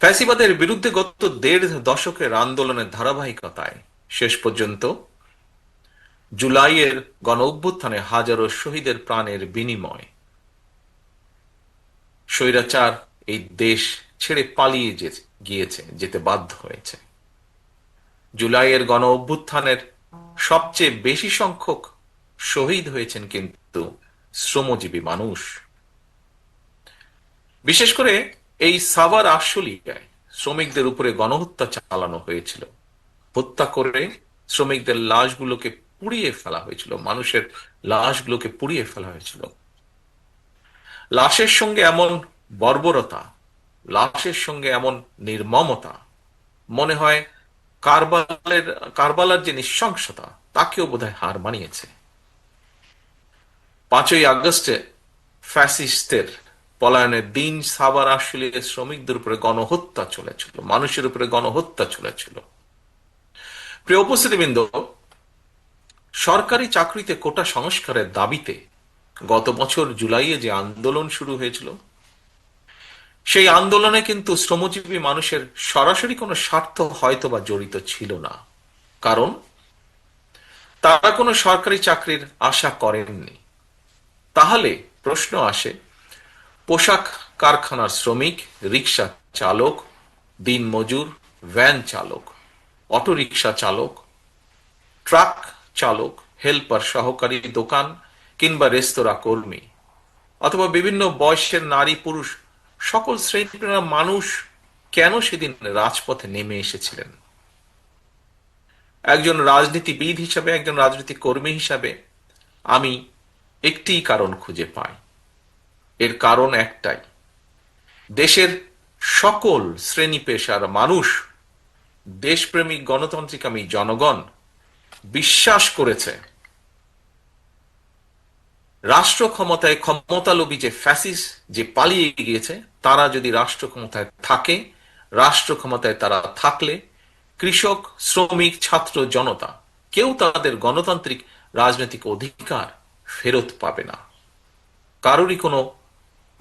ফ্যাসিবাদের বিরুদ্ধে গত দেড় দশকের আন্দোলনের ধারাবাহিকতায় শেষ পর্যন্ত জুলাইয়ের গণ অভ্যুত্থানে হাজারো শহীদের প্রাণের বিনিময় স্বৈরাচার এই দেশ ছেড়ে পালিয়ে যেতে বাধ্য হয়েছে। জুলাইয়ের গণ অভ্যুত্থানের সবচেয়ে বেশি সংখ্যক শহীদ হয়েছেন কিন্তু শ্রমজীবী মানুষ। বিশেষ করে এই সাভার আশুলিয়ায় শ্রমিকদের উপরে গণহত্যা চালানো হয়েছিল। হত্যা করে শ্রমিকদের লাশগুলোকে পুড়িয়ে ফেলা হয়েছিল, মানুষের লাশগুলোকে পুড়িয়ে ফেলা হয়েছিল। লাশের সঙ্গে এমন বর্বরতা, লাশের সঙ্গে এমন নির্মমতা, মনে হয় কারবালার যে নৃশংসতা তাকেও বোধহয় হার মানিয়েছে। 5ই আগস্টে ফ্যাসিস্টের পলায়নের দিন সাভার আশুলিয়ার শ্রমিকদের উপরে গণহত্যা চলেছিল, মানুষের উপরে গণহত্যা চলেছিল। প্রিয় উপস্থিতিবৃন্দ, সরকারি চাকরিতে কোটা সংস্কারের দাবিতে গত বছর জুলাইয়ে যে আন্দোলন শুরু হয়েছিল, সেই আন্দোলনে কিন্তু শ্রমজীবী মানুষের সরাসরি কোনো স্বার্থ হয়তো বা জড়িত ছিল না, কারণ তারা কোনো সরকারি চাকরির আশা করেননি। তাহলে প্রশ্ন আসে, পোশাক কারখানার শ্রমিক, রিক্সা চালক, দিনমজুর, ভ্যান চালক, অটোরিকশা চালক, ট্রাক চালক, হেল্পার, সহকারী, দোকান কিংবা রেস্তোরাঁ কর্মী, অথবা বিভিন্ন বয়সের নারী পুরুষ, সকল শ্রেণীর মানুষ কেন সেদিন রাজপথে নেমে এসেছিলেন? একজন রাজনীতিবিদ হিসাবে, একজন রাজনৈতিক কর্মী হিসাবে আমি একটি কারণ খুঁজে পাই। এর কারণ একটাই, দেশের সকল শ্রেণী পেশার মানুষ, দেশপ্রেমিক গণতান্ত্রিকামী জনগণ বিশ্বাস করেছে রাষ্ট্র ক্ষমতায় ক্ষমতালোভী যে ফ্যাসিস্ট যে পালিয়ে গিয়েছে, তারা যদি রাষ্ট্র ক্ষমতায় থাকে, রাষ্ট্র ক্ষমতায় তারা থাকলে কৃষক, শ্রমিক, ছাত্র, জনতা কেউ তাদের গণতান্ত্রিক রাজনৈতিক অধিকার ফেরত পাবে না, কারোরই কোনো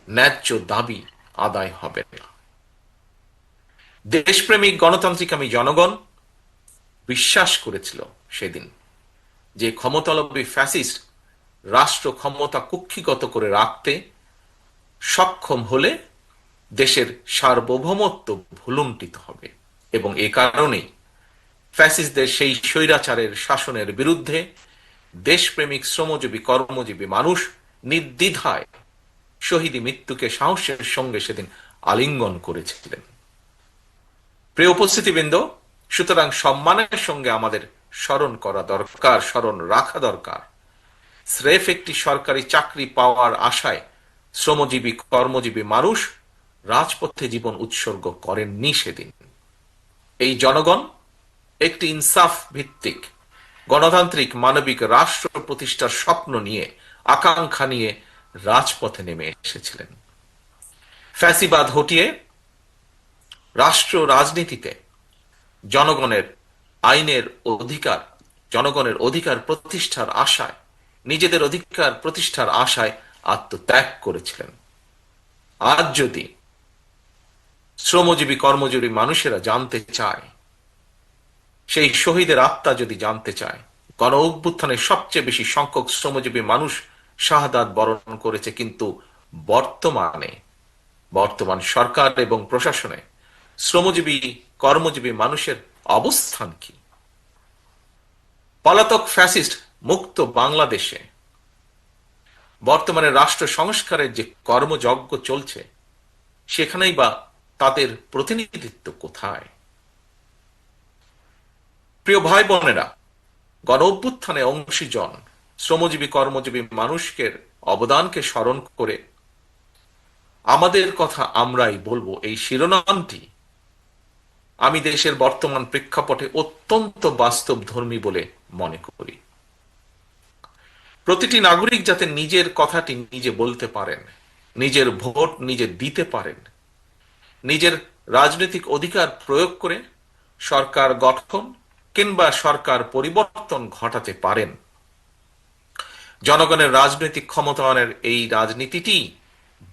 ন্যায্য দাবি আদায় হবে না। দেশপ্রেমিক গণতান্ত্রিকামী জনগণ বিশ্বাস করেছিল সেদিন যে ক্ষমতালোভী ফ্যাসিস্ট রাষ্ট্র ক্ষমতা কুক্ষিগত করে রাখতে সক্ষম হলে দেশের সার্বভৌমত্ব ভুলুণ্ঠিত হবে, এবং এ কারণেই ফ্যাসিস্টদের সেই স্বৈরাচারের শাসনের বিরুদ্ধে দেশপ্রেমিক শ্রমজীবী কর্মজীবী মানুষ নির্দ্বিধায় শহীদী মৃত্যুকে সাহসের সঙ্গে সেদিন আলিঙ্গন করেছিলেন। প্রিয় উপস্থিতিবৃন্দ, সুতরাং সম্মানের সঙ্গে আমাদের স্মরণ করা দরকার, স্মরণ রাখা দরকার, স্রেফ একটি সরকারি চাকরি পাওয়ার আশায় শ্রমজীবী কর্মজীবী মানুষ রাজপথে জীবন উৎসর্গ করেননি সেদিন। এই জনগণ একটি ইনসাফ ভিত্তিক গণতান্ত্রিক মানবিক রাষ্ট্র প্রতিষ্ঠার স্বপ্ন নিয়ে, আকাঙ্ক্ষা নিয়ে রাজপথে নেমে এসেছিলেন। ফ্যাসিবাদ হটিয়ে রাষ্ট্র রাজনীতিতে জনগণের আইনের অধিকার, জনগণের অধিকার প্রতিষ্ঠার আশায়, নিজেদের অধিকার প্রতিষ্ঠার আশায় আত্মত্যাগ করেছিলেন। আজ যদি শ্রমজীবী কর্মজীবী মানুষেরা জানতে চায়, সেই শহীদের আত্মা যদি জানতে চায়, গণ অভ্যুত্থানে সবচেয়ে বেশি সংখ্যক শ্রমজীবী মানুষ শাহাদাত বরণ করেছে, কিন্তু বর্তমান সরকার এবং প্রশাসনে শ্রমজীবী কর্মজীবী মানুষের অবস্থান কি? পলাতক ফ্যাসিস্ট মুক্ত বাংলাদেশে বর্তমানে রাষ্ট্র সংস্কারের যে কর্মযজ্ঞ চলছে, সেখানেই বা তাদের প্রতিনিধিত্ব কোথায়? প্রিয় ভাই বোনেরা, গণ অভ্যুত্থানে অংশীজন শ্রমজীবী কর্মজীবী মানুষকে অবদানকে স্মরণ করে আমাদের কথা আমরাই বলবো, এই শিরোনামটি আমি দেশের বর্তমান প্রেক্ষাপটে অত্যন্ত বাস্তবধর্মী বলে মনে করি। প্রতিটি নাগরিক যাতে নিজের কথাটি নিজে বলতে পারেন, নিজের ভোট নিজে দিতে পারেন, নিজের রাজনৈতিক অধিকার প্রয়োগ করে সরকার গঠন কিংবা সরকার পরিবর্তন ঘটাতে পারেন, জনগণের রাজনৈতিক ক্ষমতায়নের এই রাজনীতিটি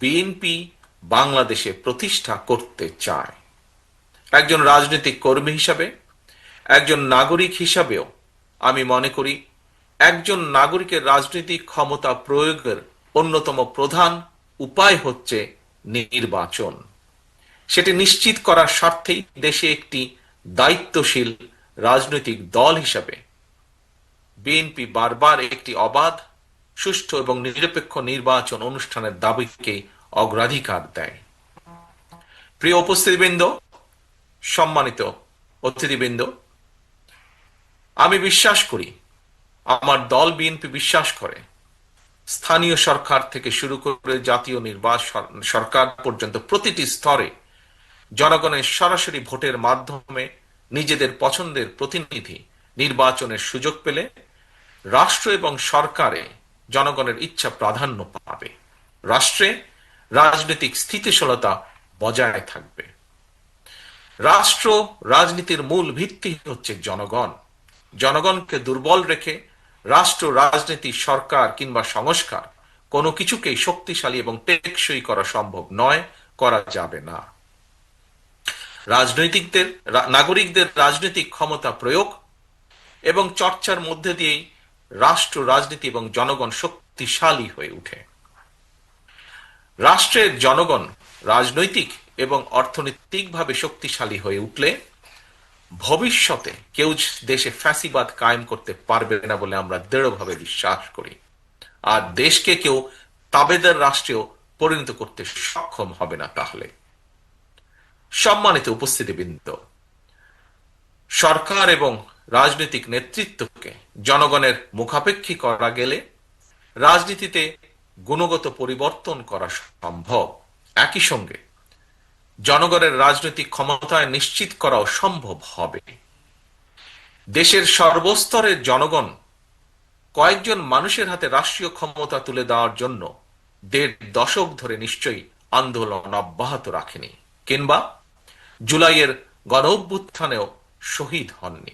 বিএনপি বাংলাদেশে প্রতিষ্ঠা করতে চায়। একজন রাজনৈতিক কর্মী হিসাবে, একজন নাগরিক হিসাবেও আমি মনে করি একজন নাগরিকের রাজনৈতিক ক্ষমতা প্রয়োগের অন্যতম প্রধান উপায় হচ্ছে নির্বাচন। সেটি নিশ্চিত করার স্বার্থেই দেশে একটি দায়িত্বশীল রাজনৈতিক দল হিসাবে বিএনপি বারবার একটি অবাধ, সুষ্ঠু এবং নিরপেক্ষ নির্বাচন অনুষ্ঠানের দাবিকে অগ্রাধিকার দেয়। প্রিয় উপস্থিতিবৃন্দ, সম্মানিত অতিথিবৃন্দ, আমি বিশ্বাস করি, আমার দল বিএনপি বিশ্বাস করে, স্থানীয় সরকার থেকে শুরু করে জাতীয় নির্বাচন সরকার পর্যন্ত প্রতিটি স্তরে জনগণের সরাসরি ভোটের মাধ্যমে নিজেদের পছন্দের প্রতিনিধি নির্বাচনের সুযোগ পেলে রাষ্ট্র এবং সরকারে জনগণের ইচ্ছা প্রাধান্য পাবে, রাষ্ট্রে রাজনৈতিক স্থিতিশীলতা বজায় থাকবে। রাষ্ট্র রাজনীতির মূল ভিত্তি হচ্ছে জনগণ। জনগণকে দুর্বল রেখে রাষ্ট্র রাজনীতি, সরকার কিংবা সংস্কার কোনো কিছুকেই শক্তিশালী এবং টেকসই করা সম্ভব নয়, করা যাবে না। নাগরিকদের রাজনৈতিক ক্ষমতা প্রয়োগ এবং চর্চার মধ্যে দিয়েই রাষ্ট্র রাজনীতি এবং জনগণ শক্তিশালী হয়ে ওঠে। রাষ্ট্রের জনগণ রাজনৈতিক এবং অর্থনৈতিকভাবে শক্তিশালী হয়ে উঠলে ভবিষ্যতে কেউ দেশে ফ্যাসিবাদ কায়েম করতে পারবে না বলে আমরা দৃঢ়ভাবে বিশ্বাস করি। আর দেশকে কেউ তাবেদার রাষ্ট্রেও পরিণত করতে সক্ষম হবে না। তাহলে সম্মানিত উপস্থিতিবৃন্দ, সরকার এবং রাজনৈতিক নেতৃত্বকে জনগণের মুখাপেক্ষী করা গেলে রাজনীতিতে গুণগত পরিবর্তন করা সম্ভব। একই সঙ্গে জনগণের রাজনৈতিক ক্ষমতায় নিশ্চিত করাও সম্ভব হবে। দেশের সর্বস্তরের জনগণ কয়েকজন মানুষের হাতে রাষ্ট্রীয় ক্ষমতা তুলে দেওয়ার জন্য ১.৫ দশক ধরে নিশ্চয়ই আন্দোলন অব্যাহত রাখেনি, কিংবা জুলাইয়ের গণ অভ্যুত্থানেও শহীদ হননি।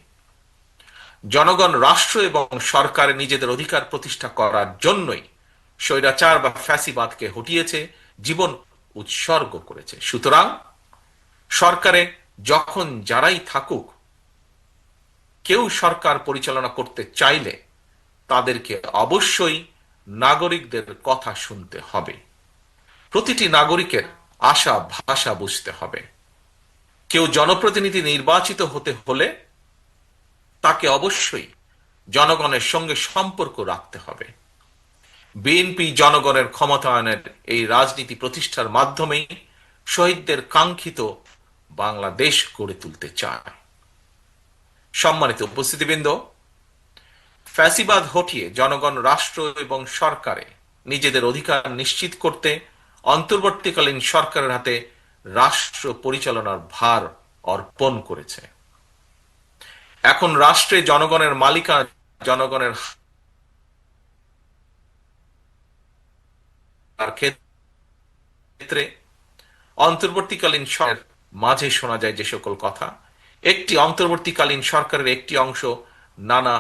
জনগণ রাষ্ট্র এবং সরকারে নিজেদের অধিকার প্রতিষ্ঠা করার জন্যই স্বৈরাচার বা ফ্যাসিবাদকে হটিয়েছে, জীবন উৎসর্গ করেছে। সুতরাং সরকারে যখন যারাই থাকুক, কেউ সরকার পরিচালনা করতে চাইলে তাদেরকে অবশ্যই নাগরিকদের কথা শুনতে হবে। প্রতিটি নাগরিকের আশা ভাষা বুঝতে হবে। কেউ জনপ্রতিনিধি নির্বাচিত হতে হলে তাকে অবশ্যই জনগণের সঙ্গে সম্পর্ক রাখতে হবে। বিএনপি জনগণের ক্ষমতায়নের এই রাজনীতি প্রতিষ্ঠার মাধ্যমেই শহীদদের কাঙ্ক্ষিত বাংলাদেশ গড়ে তুলতে চায়। সম্মানিত উপস্থিতিবৃন্দ, ফ্যাসিবাদ হটিয়ে জনগণ রাষ্ট্র এবং সরকারে নিজেদের অধিকার নিশ্চিত করতে অন্তর্বর্তীকালীন সরকারের হাতে রাষ্ট্র পরিচালনার ভার অর্পণ করেছে। এখন রাষ্ট্রে জনগণের মালিকানা জনগণের ক্ষেত্রে অন্তর্বর্তীকালীন সরকারের মাঝে শোনা যায় যে সকল কথা, একটি অন্তর্বর্তীকালীন সরকারের একটি অংশ নানা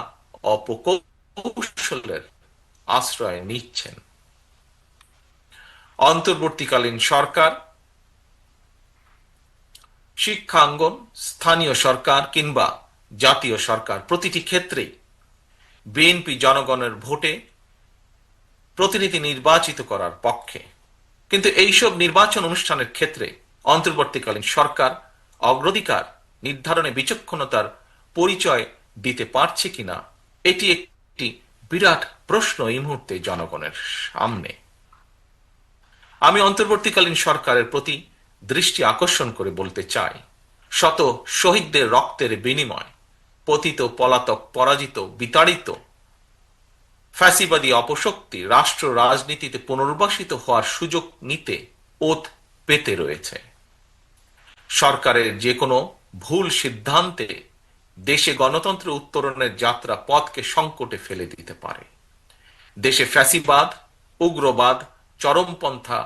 অপকৌশলের আশ্রয় নিচ্ছেন। অন্তর্বর্তীকালীন সরকার শিক্ষাঙ্গন, স্থানীয় সরকার কিংবা জাতীয় সরকার, প্রতিটি ক্ষেত্রেই বিএনপি জনগণের ভোটে প্রতিনিধি নির্বাচিত করার পক্ষে। কিন্তু এইসব নির্বাচন অনুষ্ঠানের ক্ষেত্রে অন্তর্বর্তীকালীন সরকার অগ্রাধিকার নির্ধারণে বিচক্ষণতার পরিচয় দিতে পারছে কিনা, এটি একটি বিরাট প্রশ্ন এই মুহূর্তে জনগণের সামনে। আমি অন্তর্বর্তীকালীন সরকারের প্রতি দৃষ্টি আকর্ষণ করে বলতে চাই, শত শহীদদের রক্তের বিনিময় পতিত, পলাতক, পরাজিত, বিতাড়িত ফ্যাসিবাদী অপশক্তি রাষ্ট্র রাজনীতিতে পুনর্বাসিত হওয়ার সুযোগ নিতে ওত পেতে রয়েছে। সরকারের যে কোনো ভুল সিদ্ধান্তে দেশে গণতন্ত্র উত্তরণের যাত্রা পথকে সংকটে ফেলে দিতে পারে। দেশে ফ্যাসিবাদ, উগ্রবাদ, চরমপন্থা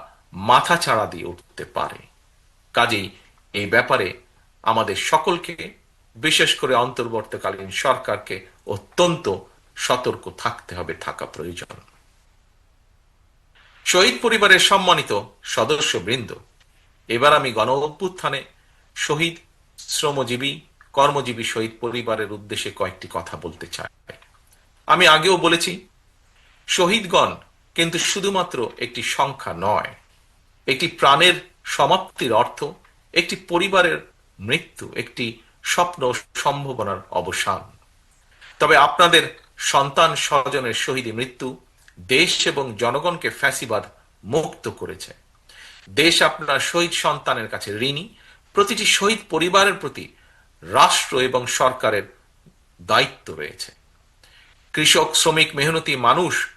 মাথাচাড়া দিয়ে উঠতে পারে। কাজেই এই ব্যাপারে আমাদের সকলকে, বিশেষ করে অন্তর্বর্তীকালীন সরকারকে অত্যন্ত সতর্ক থাকতে হবে, থাকা প্রয়োজন। শহীদ পরিবারের সম্মানিত সদস্যবৃন্দ, এবার আমি গণ অভ্যুত্থানে শহীদ শ্রমজীবী কর্মজীবী শহীদ পরিবারের উদ্দেশ্যে কয়েকটি কথা বলতে চাই। আমি আগেও বলেছি, শহীদগণ কিন্তু শুধুমাত্র একটি সংখ্যা নয়, একটি প্রাণের সমাপ্তির অর্থ, একটি পরিবারের মৃত্যু, একটি স্বপ্ন ও সম্ভাবনার অবসান। তবে আপনাদের সন্তান স্বজনের শহীদী মৃত্যু দেশ এবং জনগণকে ফ্যাসিবাদ মুক্ত করেছে। দেশ আপনার শহীদ সন্তানের কাছে ঋণী। প্রতিটি শহীদ পরিবারের প্রতি রাষ্ট্র এবং সরকারের দায়িত্ব রয়েছে। কৃষক, শ্রমিক, মেহনতি মানুষ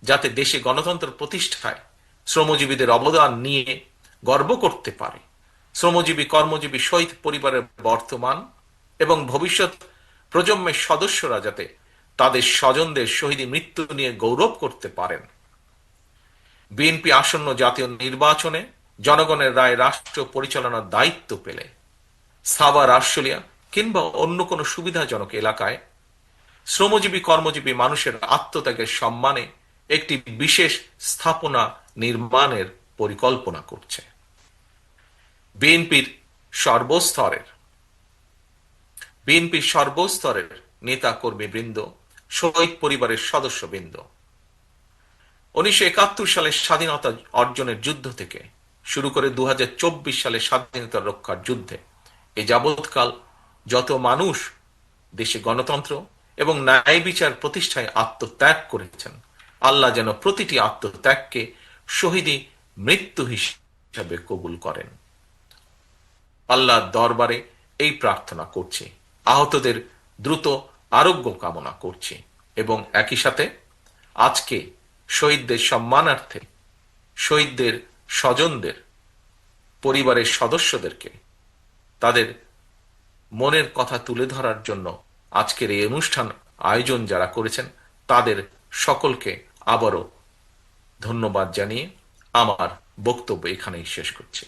যাতে দেশে গণতন্ত্র প্রতিষ্ঠায় শ্রমজীবীদের অবদান নিয়ে গর্ব করতে পারে, শ্রমজীবী কর্মজীবী শহীদ পরিবারের বর্তমান এবং ভবিষ্যৎ প্রজন্মের সদস্যরা যাতে তাদের স্বজনদের শহীদী মৃত্যু নিয়ে গৌরব করতে পারেন। বিএনপি আসন্ন জাতীয় নির্বাচনে জনগণের রায় রাষ্ট্র পরিচালনার দায়িত্ব পেলে সাভার, আশুলিয়া কিংবা অন্য কোনো সুবিধাজনক এলাকায় শ্রমজীবী কর্মজীবী মানুষের আত্মত্যাগের সম্মানে একটি বিশেষ স্থাপনা নির্মাণের পরিকল্পনা করছে। বিএনপির সর্বস্তরের নেতা কর্মীবৃন্দ, শহীদ পরিবারের সদস্যবৃন্দ 1971 সালে স্বাধীনতা অর্জনের যুদ্ধ থেকে শুরু করে 2024 সালে স্বাধীনতা রক্ষার যুদ্ধে এ যাবৎকাল যত মানুষ দেশে গণতন্ত্র এবং ন্যায় বিচার প্রতিষ্ঠায় আত্মত্যাগ করেছেন, আল্লাহ যেন প্রতিটি আত্মত্যাগকে শহীদী মৃত্যু হিসাবে কবুল করেন। আল্লাহর দরবারে এই প্রার্থনা করছি, আহতদের দ্রুত আরোগ্য কামনা করছি এবং একই সাথে আজকে শহীদদের সম্মানার্থে শহীদদের স্বজনদের পরিবারের সদস্যদেরকে তাদের মনের কথা তুলে ধরার জন্য আজকের এই অনুষ্ঠান আয়োজন যারা করেছেন তাদের সকলকে আবারও ধন্যবাদ জানিয়ে আমার বক্তব্য এখানেই শেষ করছি।